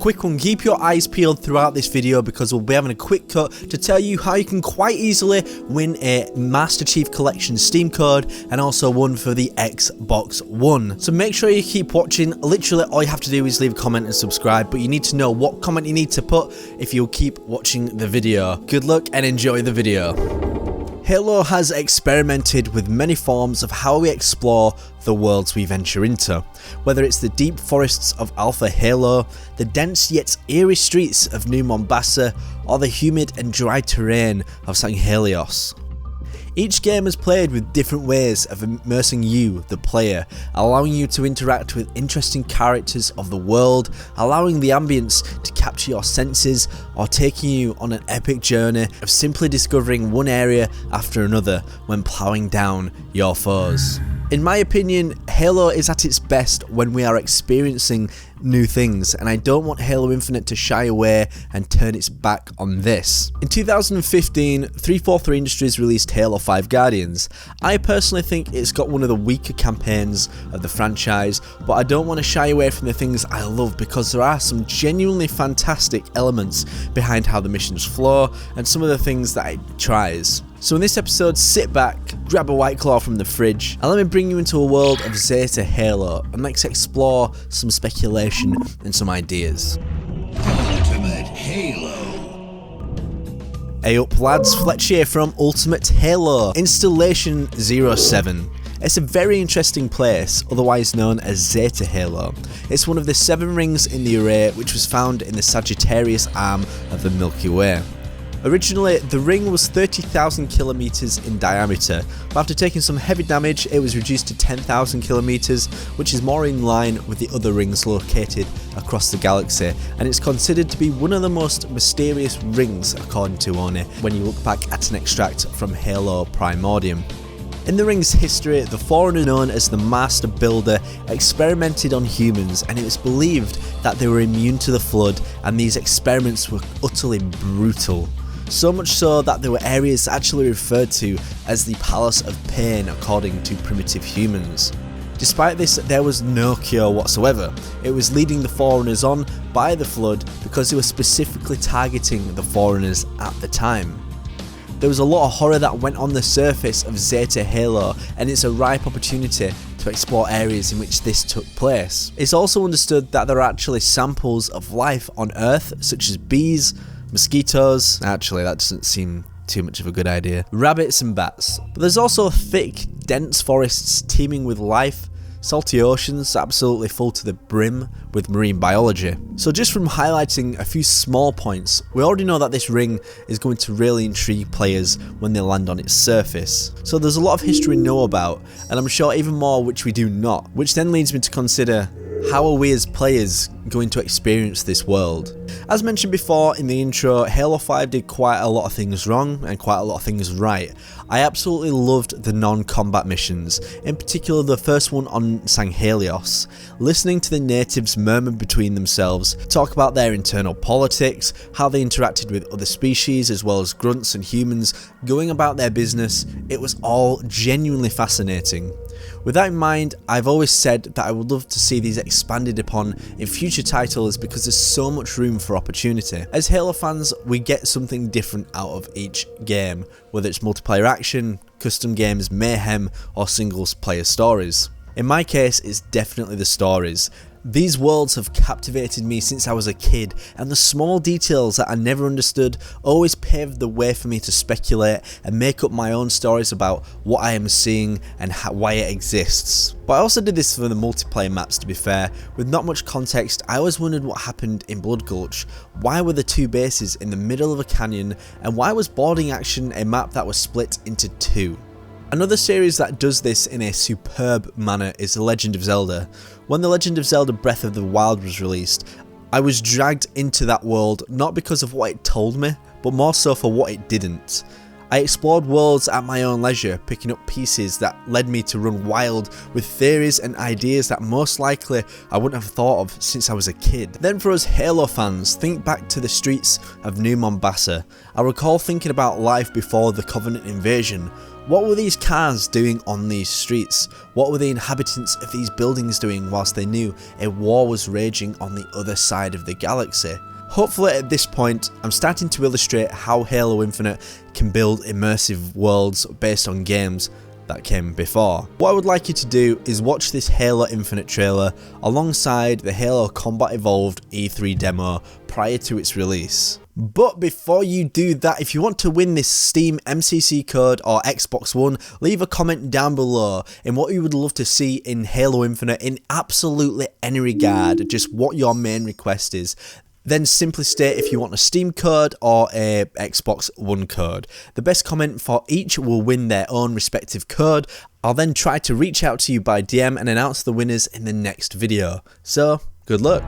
Quick one, keep your eyes peeled throughout this video because we'll be having a quick cut to tell you how you can quite easily win a Master Chief Collection Steam code and also one for the Xbox One. So make sure you keep watching. Literally all you have to do is leave a comment and subscribe, but you need to know what comment you need to put if you'll keep watching the video. Good luck and enjoy the video. Halo has experimented with many forms of how we explore the worlds we venture into, whether it's the deep forests of Alpha Halo, the dense yet eerie streets of New Mombasa, or the humid and dry terrain of St. Helios. Each game is played with different ways of immersing you, the player, allowing you to interact with interesting characters of the world, allowing the ambience to capture your senses, or taking you on an epic journey of simply discovering one area after another when ploughing down your foes. In my opinion, Halo is at its best when we are experiencing new things, and I don't want Halo Infinite to shy away and turn its back on this. In 2015, 343 Industries released Halo 5 Guardians. I personally think it's got one of the weaker campaigns of the franchise, but I don't want to shy away from the things I love because there are some genuinely fantastic elements behind how the missions flow and some of the things that it tries. So in this episode, sit back, grab a White Claw from the fridge, and let me bring you into a world of Zeta Halo, and let's explore some speculation and some ideas. Ultimate Halo. Hey up lads, Fletch here from Ultimate Halo, Installation 07. It's a very interesting place, otherwise known as Zeta Halo. It's one of the 7 rings in the array which was found in the Sagittarius arm of the Milky Way. Originally, the ring was 30,000 kilometers in diameter, but after taking some heavy damage, it was reduced to 10,000 kilometers, which is more in line with the other rings located across the galaxy, and it's considered to be one of the most mysterious rings according to Oni, when you look back at an extract from Halo Primordium. In the ring's history, the Forerunner known as the Master Builder experimented on humans, and it was believed that they were immune to the Flood, and these experiments were utterly brutal. So much so that there were areas actually referred to as the Palace of Pain according to primitive humans. Despite this, there was no cure whatsoever. It was leading the Forerunners on by the Flood because they were specifically targeting the Forerunners at the time. There was a lot of horror that went on the surface of Zeta Halo, and it's a ripe opportunity to explore areas in which this took place. It's also understood that there are actually samples of life on Earth, such as bees, mosquitoes, actually that doesn't seem too much of a good idea, rabbits and bats. But there's also thick, dense forests teeming with life, salty oceans absolutely full to the brim with marine biology. So just from highlighting a few small points, we already know that this ring is going to really intrigue players when they land on its surface. So there's a lot of history we know about, and I'm sure even more which we do not, which then leads me to consider, how are we as players going to experience this world? As mentioned before in the intro, Halo 5 did quite a lot of things wrong and quite a lot of things right. I absolutely loved the non-combat missions, in particular the first one on St. Helios. Listening to the natives murmur between themselves, talk about their internal politics, how they interacted with other species as well as grunts and humans, going about their business, it was all genuinely fascinating. With that in mind, I've always said that I would love to see these expanded upon in future titles because there's so much room for opportunity. As Halo fans, we get something different out of each game, whether it's multiplayer action, custom games, mayhem, or singles player stories. In my case, it's definitely the stories. These worlds have captivated me since I was a kid, and the small details that I never understood always paved the way for me to speculate and make up my own stories about what I am seeing and why it exists. But I also did this for the multiplayer maps, to be fair. With not much context, I always wondered what happened in Blood Gulch. Why were there 2 bases in the middle of a canyon, and why was boarding action a map that was split into 2? Another series that does this in a superb manner is The Legend of Zelda. When The Legend of Zelda Breath of the Wild was released, I was dragged into that world not because of what it told me, but more so for what it didn't. I explored worlds at my own leisure, picking up pieces that led me to run wild with theories and ideas that most likely I wouldn't have thought of since I was a kid. Then for us Halo fans, think back to the streets of New Mombasa. I recall thinking about life before the Covenant invasion. What were these cars doing on these streets? What were the inhabitants of these buildings doing whilst they knew a war was raging on the other side of the galaxy? Hopefully at this point, I'm starting to illustrate how Halo Infinite can build immersive worlds based on games that came before. What I would like you to do is watch this Halo Infinite trailer alongside the Halo Combat Evolved E3 demo prior to its release. But before you do that, if you want to win this Steam MCC code or Xbox One, leave a comment down below in what you would love to see in Halo Infinite in absolutely any regard, just what your main request is. Then simply state if you want a Steam code or a Xbox One code. The best comment for each will win their own respective code. I'll then try to reach out to you by DM and announce the winners in the next video. So, good luck.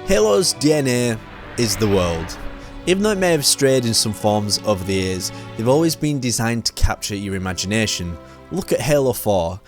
Halo's DNA is the world. Even though it may have strayed in some forms over the years, they've always been designed to capture your imagination. Look at Halo 4.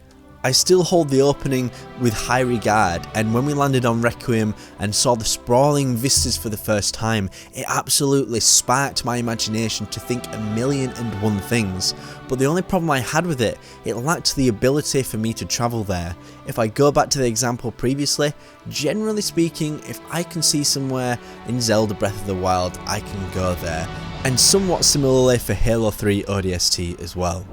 I still hold the opening with high regard, and when we landed on Requiem and saw the sprawling vistas for the first time, it absolutely sparked my imagination to think 1,000,001 things. But the only problem I had with it lacked the ability for me to travel there. If I go back to the example previously, generally speaking, if I can see somewhere in Zelda Breath of the Wild, I can go there. And somewhat similarly for Halo 3 ODST as well.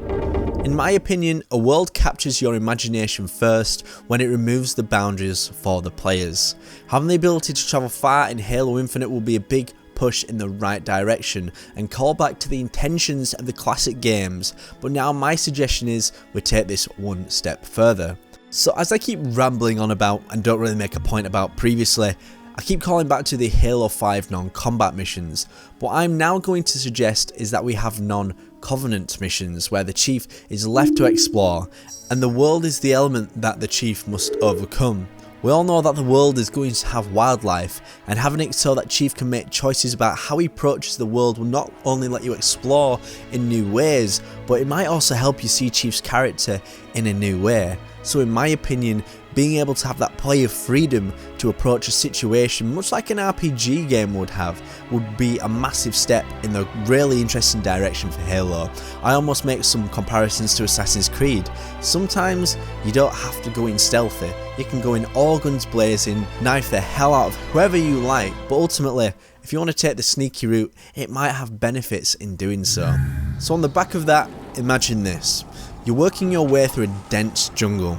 In my opinion, a world captures your imagination first when it removes the boundaries for the players. Having the ability to travel far in Halo Infinite will be a big push in the right direction and call back to the intentions of the classic games, but now my suggestion is we take this one step further. So as I keep rambling on about and don't really make a point about previously, I keep calling back to the Halo 5 non-combat missions. What I'm now going to suggest is that we have non-Covenant missions where the Chief is left to explore and the world is the element that the Chief must overcome. We all know that the world is going to have wildlife, and having it so that Chief can make choices about how he approaches the world will not only let you explore in new ways, but it might also help you see Chief's character in a new way. So in my opinion, being able to have that player freedom to approach a situation much like an RPG game would have would be a massive step in the really interesting direction for Halo. I almost make some comparisons to Assassin's Creed. Sometimes you don't have to go in stealthy, you can go in all guns blazing, knife the hell out of whoever you like, but ultimately if you want to take the sneaky route, it might have benefits in doing so. So on the back of that, imagine this. You're working your way through a dense jungle.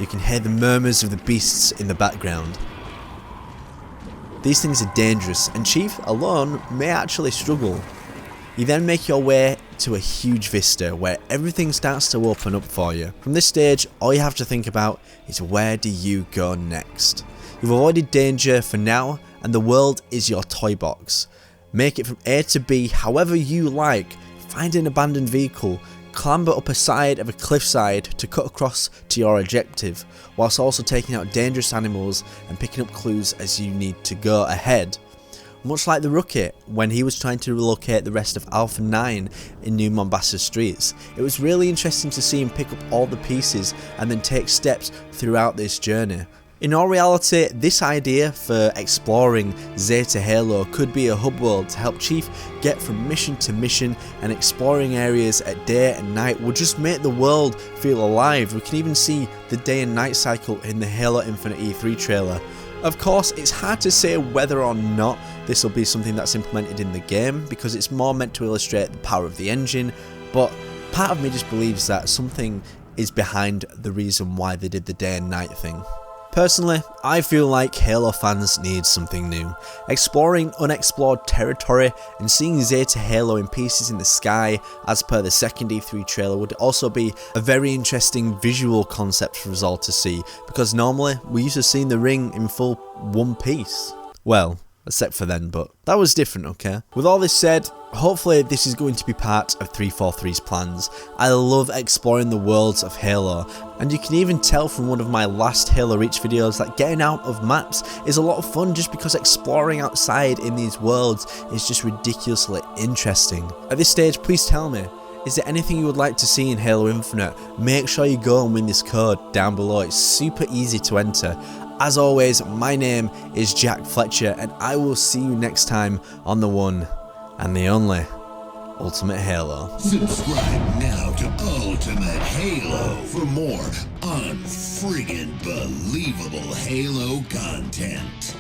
You can hear the murmurs of the beasts in the background. These things are dangerous, and Chief alone may actually struggle. You then make your way to a huge vista where everything starts to open up for you. From this stage, all you have to think about is where do you go next. You've avoided danger for now, and the world is your toy box. Make it from A to B however you like. Find an abandoned vehicle, clamber up a side of a cliffside to cut across to your objective, whilst also taking out dangerous animals and picking up clues as you need to go ahead. Much like the Rookie when he was trying to relocate the rest of Alpha 9 in New Mombasa streets. It was really interesting to see him pick up all the pieces and then take steps throughout this journey. In all reality, this idea for exploring Zeta Halo could be a hub world to help Chief get from mission to mission, and exploring areas at day and night will just make the world feel alive. We can even see the day and night cycle in the Halo Infinite E3 trailer. Of course, it's hard to say whether or not this will be something that's implemented in the game because it's more meant to illustrate the power of the engine, but part of me just believes that something is behind the reason why they did the day and night thing. Personally, I feel like Halo fans need something new. Exploring unexplored territory and seeing Zeta Halo in pieces in the sky as per the second E3 trailer would also be a very interesting visual concept for us all to see, because normally we used to see the ring in full one piece. Well, except for then, but that was different, okay? With all this said, hopefully this is going to be part of 343's plans. I love exploring the worlds of Halo, and you can even tell from one of my last Halo Reach videos that getting out of maps is a lot of fun just because exploring outside in these worlds is just ridiculously interesting. At this stage, please tell me, is there anything you would like to see in Halo Infinite? Make sure you go and win this code down below, it's super easy to enter. As always, my name is Jack Fletcher, and I will see you next time on the one and the only Ultimate Halo. Subscribe now to Ultimate Halo for more unfriggin' believable Halo content.